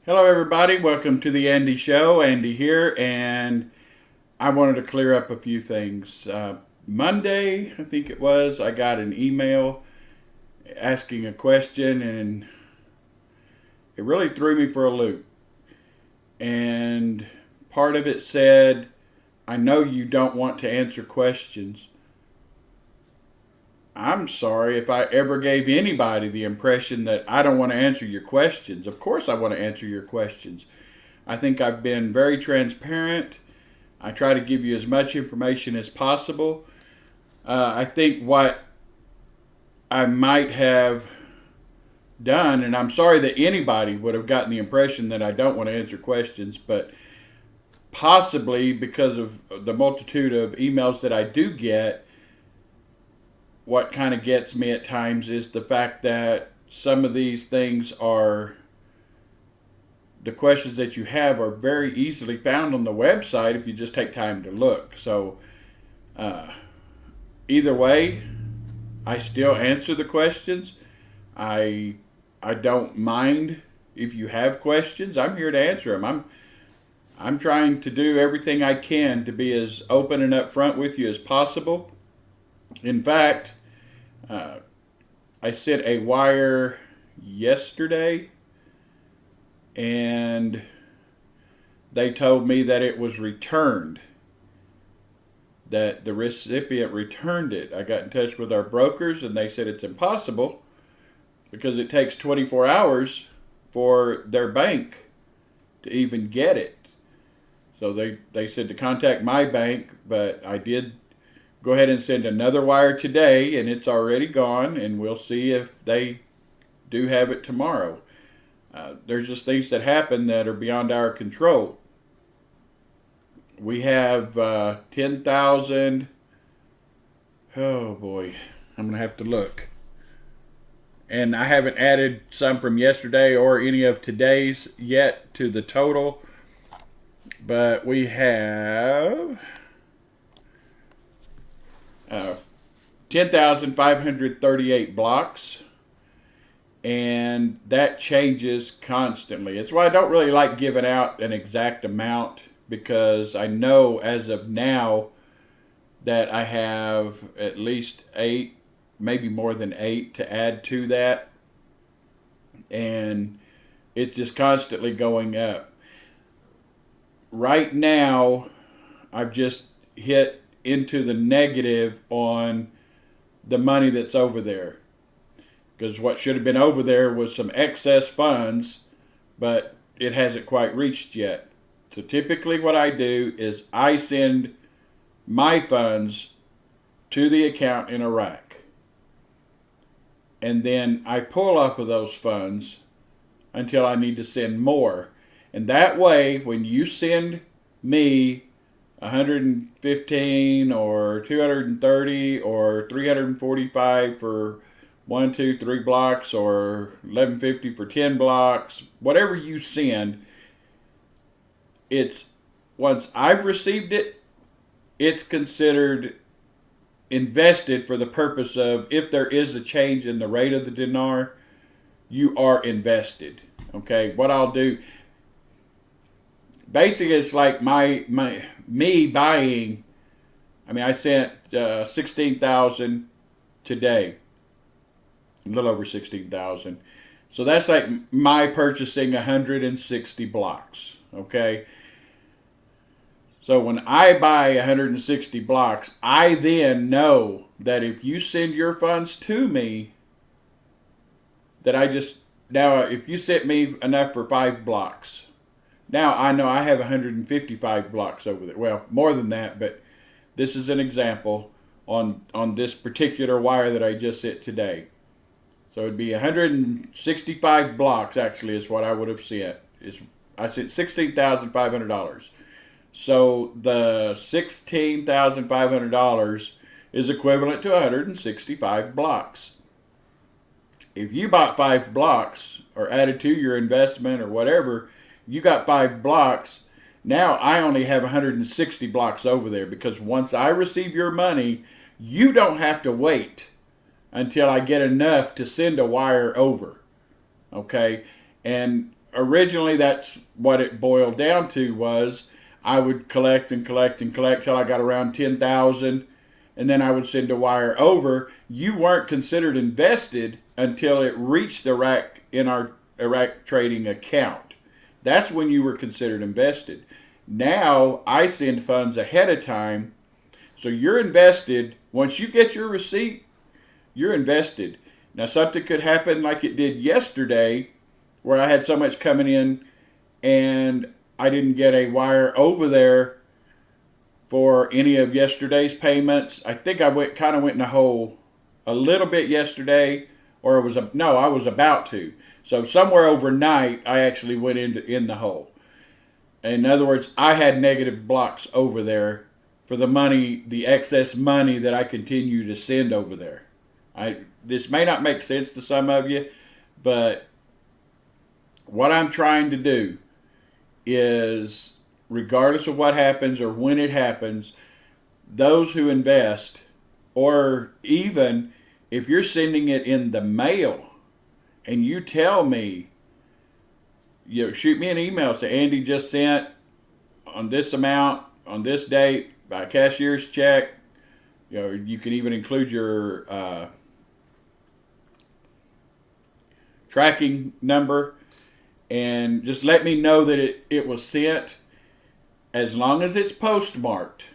Hello, everybody. Welcome to the Andy Show. Andy here, and I wanted to clear up a few things. Monday, I think it was, I got an email asking a question, and it really threw me for a loop. And part of it said, I know you don't want to answer questions. I'm sorry if I ever gave anybody the impression that I don't want to answer your questions. Of course, I want to answer your questions. I think I've been very transparent. I try to give you as much information as possible. I think what I might have done, and I'm sorry that anybody would have gotten the impression that I don't want to answer questions, but possibly because of the multitude of emails that I do get, what kind of gets me at times is the fact that some of these things are the questions that you have are very easily found on the website if you just take time to look. So, uh, either way, I still answer the questions. I I don't mind if you have questions. I'm here to answer them. I'm trying to do everything I can to be as open and upfront with you as possible. In fact, uh, I sent a wire yesterday, and they told me that it was returned, that the recipient returned it. I got in touch with our brokers, and they said it's impossible because it takes 24 hours for their bank to even get it. So they said to contact my bank, but I did go ahead and send another wire today, and it's already gone, and we'll see if they do have it tomorrow. There's just things that happen that are beyond our control. We have 10,000. Oh boy, I'm going to have to look. And I haven't added some from yesterday or any of today's yet to the total. But we have 10,538 blocks, and that changes constantly. It's why I don't really like giving out an exact amount, because I know as of now that I have at least 8, maybe more than 8 to add to that, and it's just constantly going up. Right now, I've just hit into the negative on the money that's over there, because what should have been over there was some excess funds, but it hasn't quite reached yet. So typically what I do is I send my funds to the account in Iraq, and then I pull off of those funds until I need to send more. And that way, when you send me 115 or 230 or 345 for 1, 2, 3 blocks, or 1150 for 10 blocks, whatever you send, it's once I've received it, it's considered invested for the purpose of if there is a change in the rate of the dinar, you are invested. Okay, what I'll do basically, it's like my me buying. I mean, I sent 16,000 today, a little over 16,000. So that's like my purchasing 160 blocks. Okay. So when I buy 160 blocks, I then know that if you send your funds to me, that I just now if you sent me enough for 5 blocks, now I know I have 155 blocks over there. Well, more than that, but this is an example on this particular wire that I just hit today. So it'd be 165 blocks actually is what I would have sent. I sent $16,500. So the $16,500 is equivalent to 165 blocks. If you bought 5 blocks or added to your investment or whatever, you got 5 blocks. Now I only have 160 blocks over there, because once I receive your money, you don't have to wait until I get enough to send a wire over. Okay? And originally that's what it boiled down to was I would collect and collect and collect till I got around 10,000, and then I would send a wire over. You weren't considered invested until it reached Iraq in our Iraq trading account. That's when you were considered invested. Now I send funds ahead of time, so you're invested. Once you get your receipt, you're invested. Now something could happen like it did yesterday, where I had so much coming in and I didn't get a wire over there for any of yesterday's payments. I think I went in the hole a little bit yesterday, or I was about to. So somewhere overnight, I actually went in the hole. In other words, I had negative blocks over there for the money, the excess money that I continue to send over there. This may not make sense to some of you, but what I'm trying to do is, regardless of what happens or when it happens, those who invest, or even if you're sending it in the mail and you tell me, shoot me an email, say, Andy just sent on this amount, on this date, by cashier's check. You can even include your tracking number, and just let me know that it was sent. As long as it's postmarked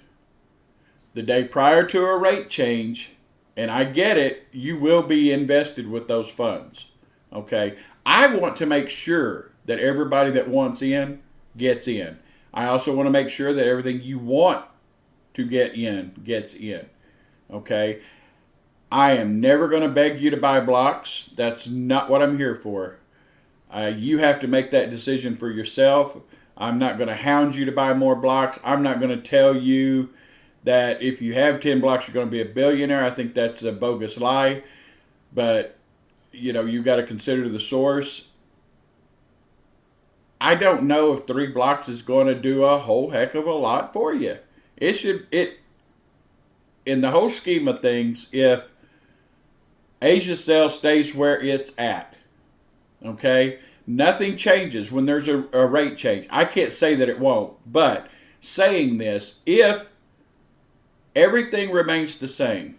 the day prior to a rate change, and I get it, you will be invested with those funds. Okay? I want to make sure that everybody that wants in gets in. I also want to make sure that everything you want to get in gets in. Okay? I am never going to beg you to buy blocks. That's not what I'm here for. You have to make that decision for yourself. I'm not going to hound you to buy more blocks. I'm not going to tell you that if you have 10 blocks, you're going to be a billionaire. I think that's a bogus lie. But, you've got to consider the source. I don't know if 3 blocks is going to do a whole heck of a lot for you. In the whole scheme of things, if Asia Cell stays where it's at, okay, nothing changes when there's a rate change. I can't say that it won't, but saying this, if everything remains the same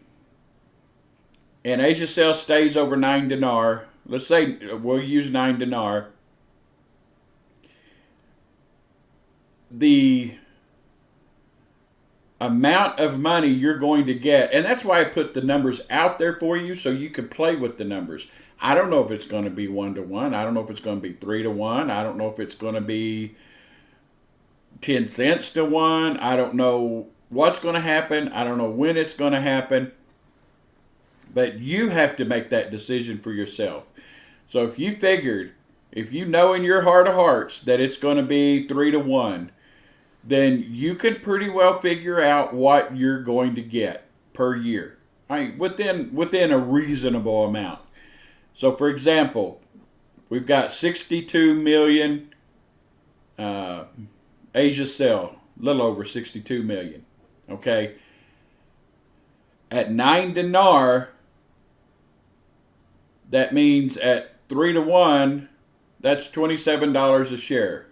and Asia Cell stays over 9 dinar, let's say we'll use 9 dinar, the amount of money you're going to get, and that's why I put the numbers out there for you so you can play with the numbers. I don't know if it's going to be 1-to-1. I don't know if it's going to be 3-to-1. I don't know if it's going to be 10 cents to 1. I don't know what's going to happen. I don't know when it's going to happen. But you have to make that decision for yourself. So if you know in your heart of hearts that it's going to be 3-to-1, then you can pretty well figure out what you're going to get per year. Within a reasonable amount. So, for example, we've got 62 million Asia Cell, a little over 62 million. Okay, at 9 dinar, that means at 3-to-1, that's $27 a share.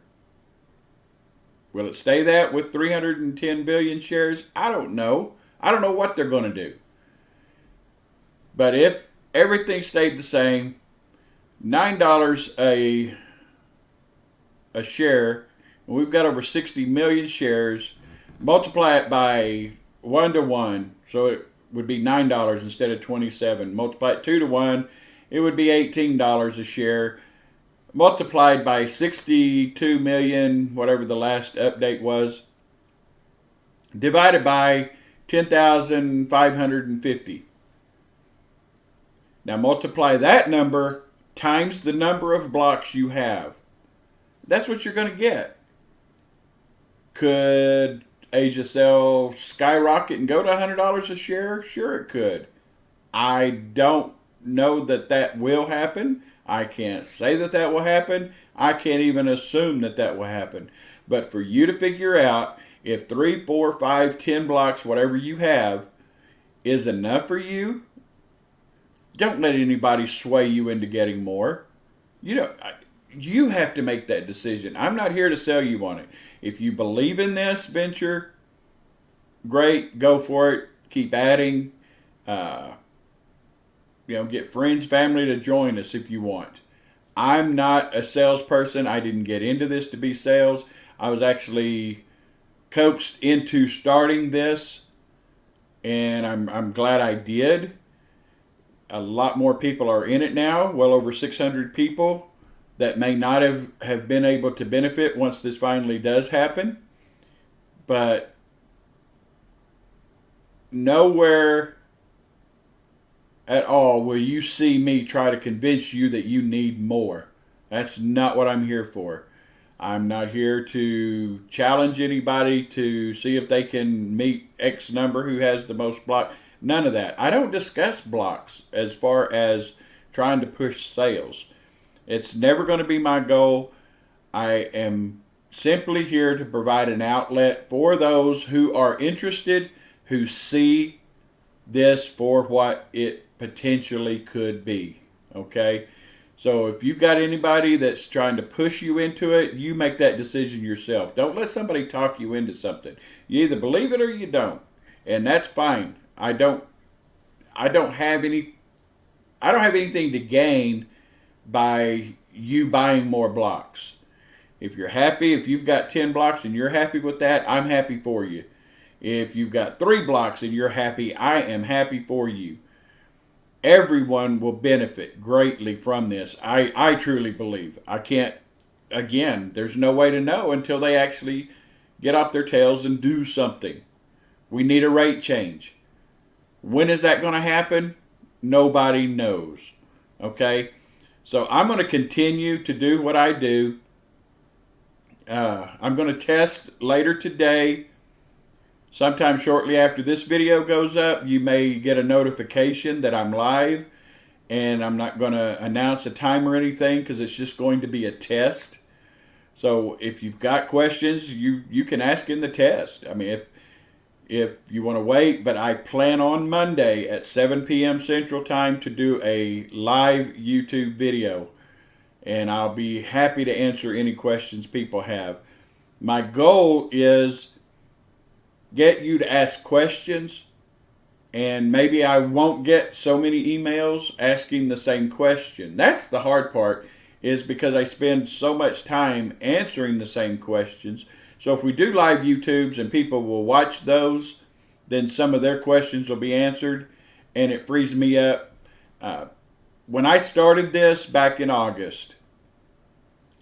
Will it stay that with 310 billion shares? I don't know. I don't know what they're going to do. But if everything stayed the same, $9 a share, and we've got over 60 million shares, multiply it by 1-to-1, so it would be $9 instead of 27. Multiply it 2-to-1, it would be $18 a share. Multiplied by 62 million, whatever the last update was, divided by 10,550. Now multiply that number times the number of blocks you have. That's what you're going to get. Could Asia Cell skyrocket and go to $100 a share? Sure it could. I don't know that will happen. I can't say that will happen. I can't even assume that will happen. But for you to figure out if 3, 4, 5, 10 blocks, whatever you have, is enough for you, don't let anybody sway you into getting more. you have to make that decision. I'm not here to sell you on it. If you believe in this venture, great, go for it. Keep adding. Uh, get friends, family to join us if you want. I'm not a salesperson. I didn't get into this to be sales. I was actually coaxed into starting this, and I'm glad I did. A lot more people are in it now, well over 600 people that may not have been able to benefit once this finally does happen. But nowhere at all will you see me try to convince you that you need more. That's not what I'm here for. I'm not here to challenge anybody to see if they can meet X number who has the most blocks. None of that. I don't discuss blocks as far as trying to push sales. It's never going to be my goal. I am simply here to provide an outlet for those who are interested, who see this for what it potentially could be. Okay? So if you've got anybody that's trying to push you into it, you make that decision yourself. Don't let somebody talk you into something. You either believe it or you don't. And that's fine. I don't have anything to gain by you buying more blocks. If you're happy, if you've got 10 blocks and you're happy with that, I'm happy for you. If you've got 3 blocks and you're happy, I am happy for you. Everyone will benefit greatly from this. I truly believe. There's no way to know until they actually get off their tails and do something. We need a rate change. When is that going to happen? Nobody knows. Okay? So I'm going to continue to do what I do. I'm going to test later today. Sometime shortly after this video goes up, you may get a notification that I'm live, and I'm not going to announce a time or anything because it's just going to be a test. So if you've got questions, you can ask in the test. I mean, if you want to wait, but I plan on Monday at 7 p.m. Central Time to do a live YouTube video, and I'll be happy to answer any questions people have. My goal is get you to ask questions, and maybe I won't get so many emails asking the same question. That's the hard part, is because I spend so much time answering the same questions. So if we do live YouTubes and people will watch those, then some of their questions will be answered, and it frees me up. When I started this back in August,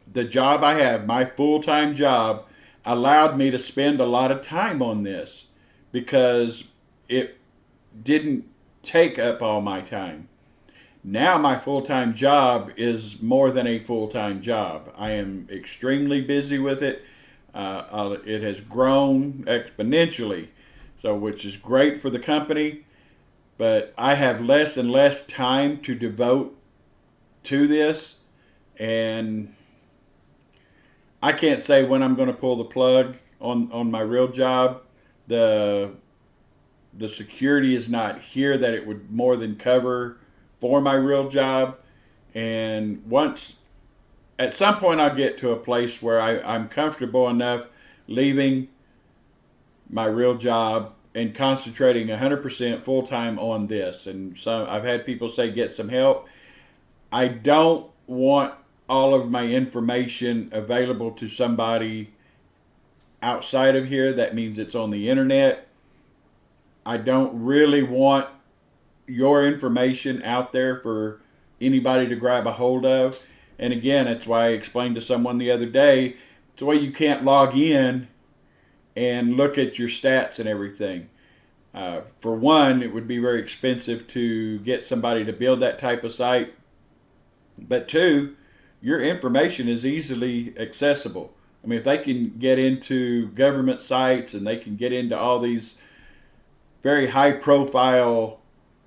the job I have, my full-time job, allowed me to spend a lot of time on this because it didn't take up all my time. Now my full-time job is more than a full-time job. I am extremely busy with it. It has grown exponentially, which is great for the company, but I have less and less time to devote to this, and I can't say when I'm going to pull the plug on my real job. The security is not here that it would more than cover for my real job. And at some point I'll get to a place where I'm comfortable enough leaving my real job and concentrating 100% full-time on this. And so I've had people say, get some help. I don't want all of my information available to somebody outside of here. That means it's on the internet. I don't really want your information out there for anybody to grab a hold of. And again, that's why I explained to someone the other day, it's the way you can't log in and look at your stats and everything. For one, it would be very expensive to get somebody to build that type of site. But two, your information is easily accessible. I mean, if they can get into government sites and they can get into all these very high-profile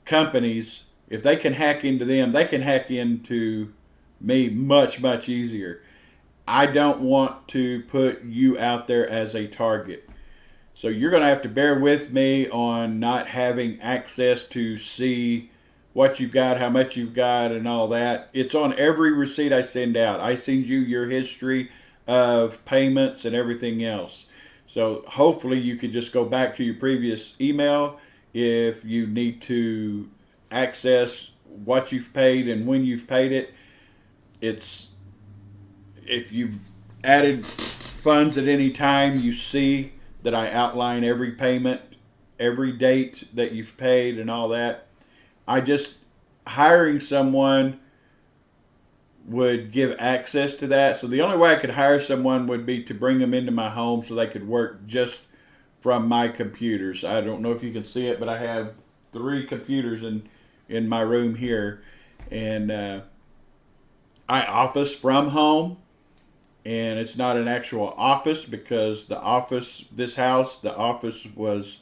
companies, if they can hack into them, they can hack into me much, much easier. I don't want to put you out there as a target. So you're going to have to bear with me on not having access to see what you've got, how much you've got, and all that. It's on every receipt I send out. I send you your history of payments and everything else. So hopefully you could just go back to your previous email if you need to access what you've paid and when you've paid it. It's if you've added funds at any time, you see that I outline every payment, every date that you've paid, and all that. I just hiring someone would give access to that. So the only way I could hire someone would be to bring them into my home so they could work just from my computers. I don't know if you can see it, but I have 3 computers in my room here, and I office from home. And it's not an actual office because the office was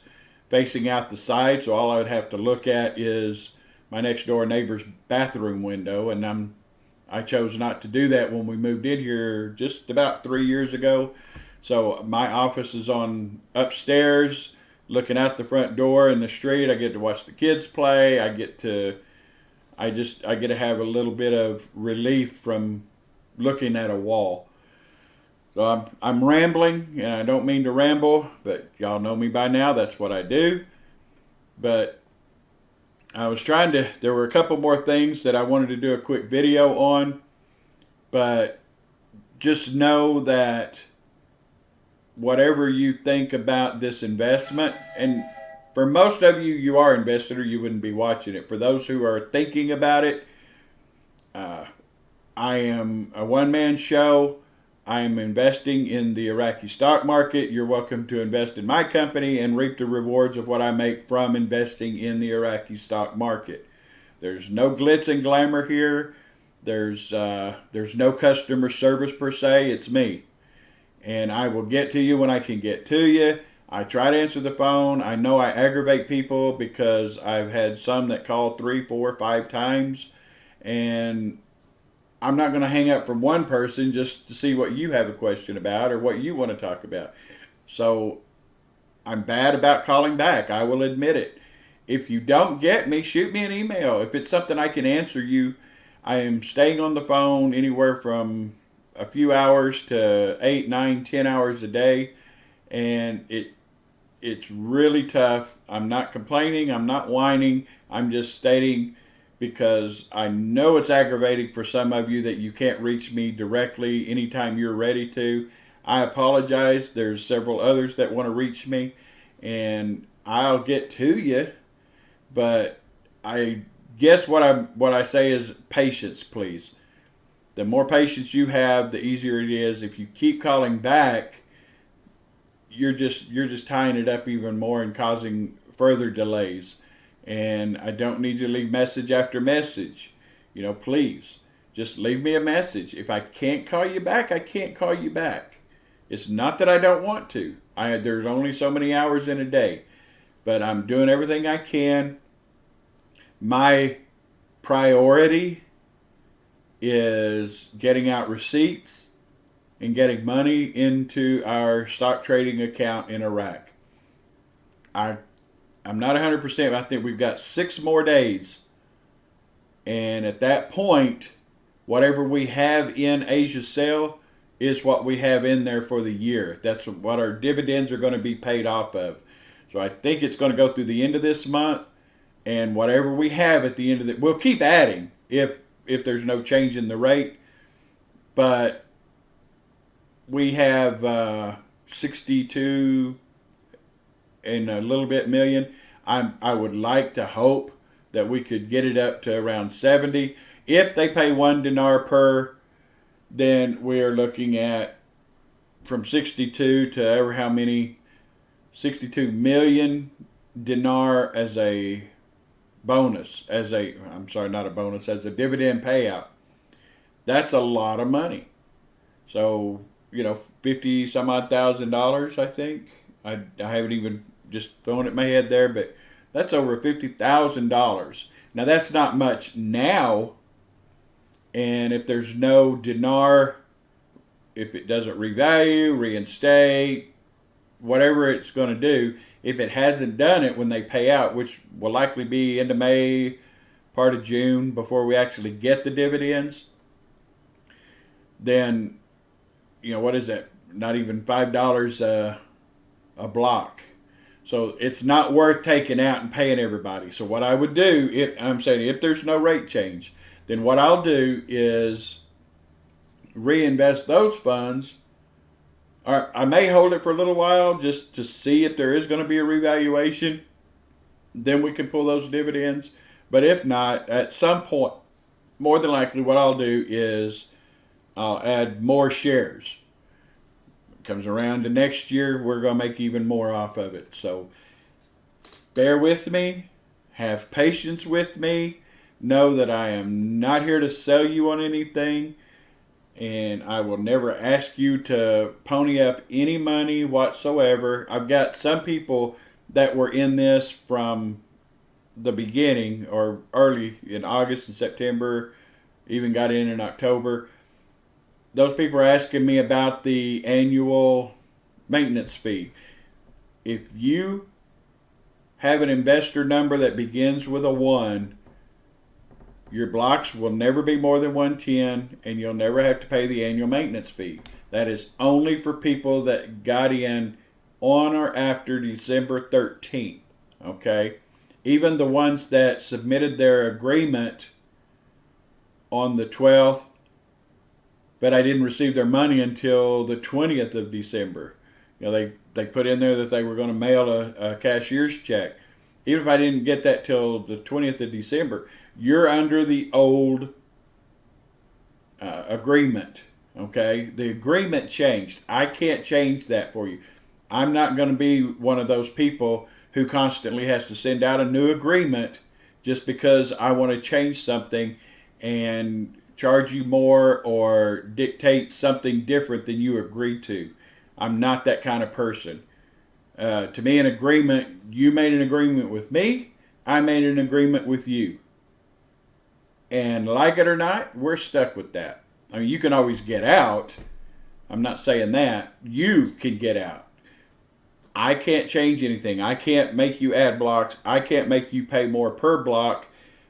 facing out the side, so all I would have to look at is my next door neighbor's bathroom window, and I chose not to do that when we moved in here just about 3 years ago. So my office is on upstairs, looking out the front door in the street. I get to watch the kids play. I get to have a little bit of relief from looking at a wall. So I'm rambling, and I don't mean to ramble, but y'all know me by now. That's what I do. But there were a couple more things that I wanted to do a quick video on, but just know that whatever you think about this investment, and for most of you, you are invested or you wouldn't be watching it. For those who are thinking about it, I am a one-man show. I am investing in the Iraqi stock market. You're welcome to invest in my company and reap the rewards of what I make from investing in the Iraqi stock market. There's no glitz and glamour here. There's no customer service per se. It's me. And I will get to you when I can get to you. I try to answer the phone. I know I aggravate people because I've had some that call 3, 4, 5 times, and I'm not going to hang up from one person just to see what you have a question about or what you want to talk about. So I'm bad about calling back. I will admit it. If you don't get me, shoot me an email. If it's something I can answer you, I am staying on the phone anywhere from a few hours to 8, 9, 10 hours a day. And it's really tough. I'm not complaining. I'm not whining. I'm just stating, because I know it's aggravating for some of you that you can't reach me directly anytime you're ready to. I apologize. There's several others that want to reach me, and I'll get to you. But I guess what I say is patience, please. The more patience you have, the easier it is. If you keep calling back, you're just tying it up even more and causing further delays. And I don't need to leave message after message. Please, just leave me a message. If I can't call you back, I can't call you back. It's not that I don't want to. There's only so many hours in a day. But I'm doing everything I can. My priority is getting out receipts and getting money into our stock trading account in Iraq. I'm not 100%. I think we've got 6 more days. And at that point, whatever we have in Asia sale is what we have in there for the year. That's what our dividends are going to be paid off of. So I think it's going to go through the end of this month. And whatever we have at the end of it, we'll keep adding if there's no change in the rate. But we have 62 and a little bit million. I would like to hope that we could get it up to around 70. If they pay 1 dinar per, then we are looking at from 62 to ever how many, 62 million dinar as a bonus, as a dividend payout. That's a lot of money. So, 50 some odd $1,000, I think. I haven't even just thrown it in my head there, but that's over $50,000. Now that's not much now, and if there's no dinar, if it doesn't revalue, reinstate, whatever it's going to do, if it hasn't done it when they pay out, which will likely be end of May, part of June before we actually get the dividends, then, what is that? Not even $5 a block. So it's not worth taking out and paying everybody. So what I would do, if there's no rate change, then what I'll do is reinvest those funds. Or I may hold it for a little while just to see if there is going to be a revaluation. Then we can pull those dividends. But if not, at some point, more than likely, what I'll do is I'll add more shares. It comes around to next year, we're going to make even more off of it. So bear with me. Have patience with me. Know that I am not here to sell you on anything. And I will never ask you to pony up any money whatsoever. I've got some people that were in this from the beginning or early in August and September, even got in October. Those people are asking me about the annual maintenance fee. If you have an investor number that begins with a 1, your blocks will never be more than 110, and you'll never have to pay the annual maintenance fee. That is only for people that got in on or after December 13th. Okay? Even the ones that submitted their agreement on the 12th, but I didn't receive their money until the 20th of December. They put in there that they were going to mail a cashier's check. Even if I didn't get that till the 20th of December, you're under the old agreement, okay? The agreement changed. I can't change that for you. I'm not going to be one of those people who constantly has to send out a new agreement just because I want to change something and charge you more or dictate something different than you agreed to. I'm not that kind of person. To me, an agreement, you made an agreement with me, I made an agreement with you. And like it or not, we're stuck with that. I mean, you can always get out. I'm not saying that. You can get out. I can't change anything. I can't make you add blocks. I can't make you pay more per block.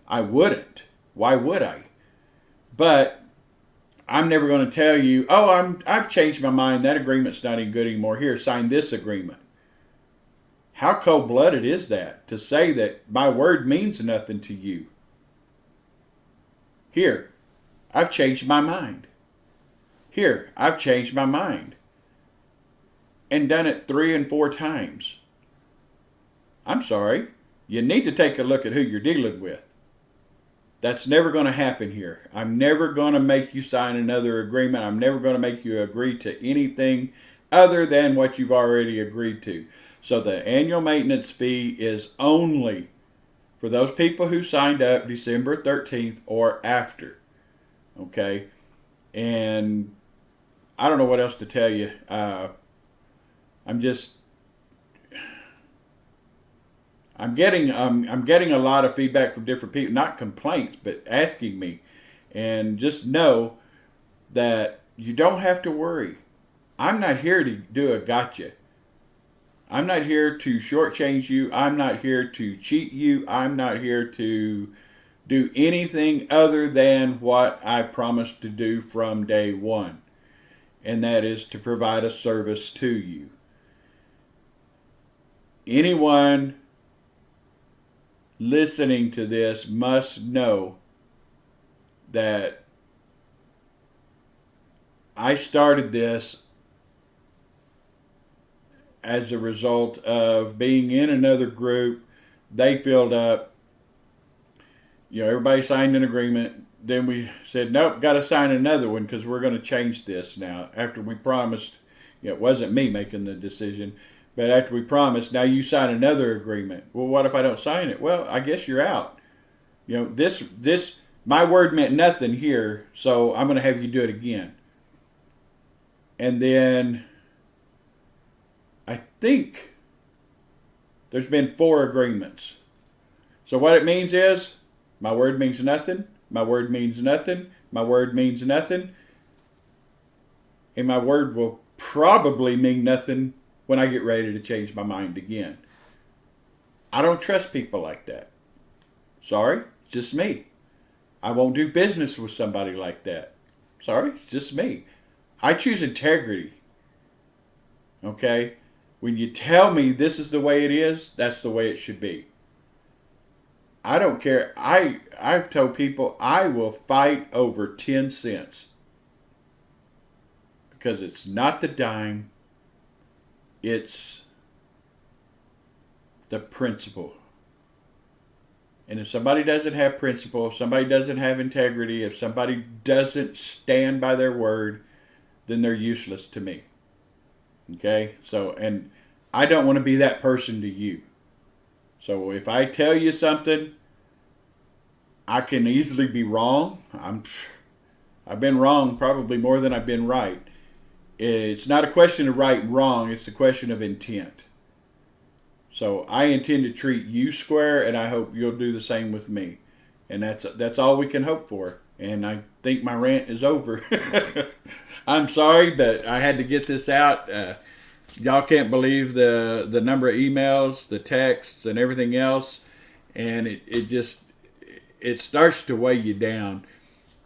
I wouldn't. Why would I? But I'm never going to tell you, I've changed my mind. That agreement's not any good anymore. Here, sign this agreement. How cold-blooded is that to say that my word means nothing to you? Here, I've changed my mind. Here, I've changed my mind. And done it 3 and 4 times. I'm sorry. You need to take a look at who you're dealing with. That's never going to happen here. I'm never going to make you sign another agreement. I'm never going to make you agree to anything other than what you've already agreed to. So the annual maintenance fee is only for those people who signed up December 13th or after. Okay? And I don't know what else to tell you. I'm getting a lot of feedback from different people, not complaints, but asking me. And just know that you don't have to worry. I'm not here to do a gotcha. I'm not here to shortchange you. I'm not here to cheat you. I'm not here to do anything other than what I promised to do from day one. And that is to provide a service to you. Anyone listening to this must know that I started this as a result of being in another group. They filled up. Everybody signed an agreement. Then we said, nope, got to sign another one because we're going to change this now. After we promised, it wasn't me making the decision, but after we promised, now you sign another agreement. Well, what if I don't sign it? Well, I guess you're out. This my word meant nothing here, so I'm going to have you do it again. And then I think there's been 4 agreements. So what it means is my word means nothing, my word means nothing, my word means nothing, and my word will probably mean nothing when I get ready to change my mind again. I don't trust people like that. Sorry, Just me. I won't do business with somebody like that. Sorry, it's just me. I choose integrity. Okay? When you tell me this is the way it is, that's the way it should be. I don't care. I've told people I will fight over 10 cents. Because it's not the dime, it's the principle. And if somebody doesn't have principle, if somebody doesn't have integrity, if somebody doesn't stand by their word, then they're useless to me. Okay? So, and I don't want to be that person to you. So if I tell you something, I can easily be wrong. I've been wrong probably more than I've been right. It's not a question of right and wrong, it's a question of intent. So I intend to treat you square, and I hope you'll do the same with me. And that's all we can hope for. And I think my rant is over. I'm sorry, but I had to get this out. Y'all can't believe the number of emails, the texts, and everything else. And it starts to weigh you down.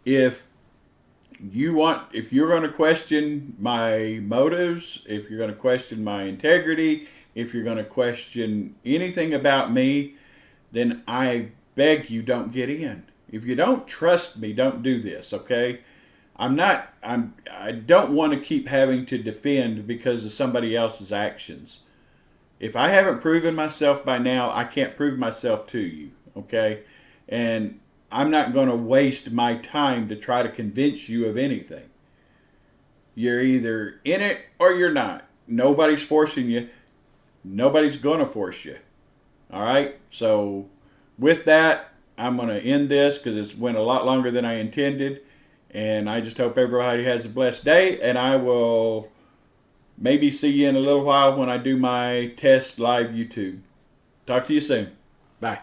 If you're going to question my motives, if you're going to question my integrity, if you're going to question anything about me, then I beg you, don't get in. If you don't trust me, don't do this, okay? I don't want to keep having to defend because of somebody else's actions. If I haven't proven myself by now, I can't prove myself to you, okay? And I'm not going to waste my time to try to convince you of anything. You're either in it or you're not. Nobody's forcing you. Nobody's going to force you. All right? So with that, I'm going to end this because it's went a lot longer than I intended. And I just hope everybody has a blessed day. And I will maybe see you in a little while when I do my test live YouTube. Talk to you soon. Bye.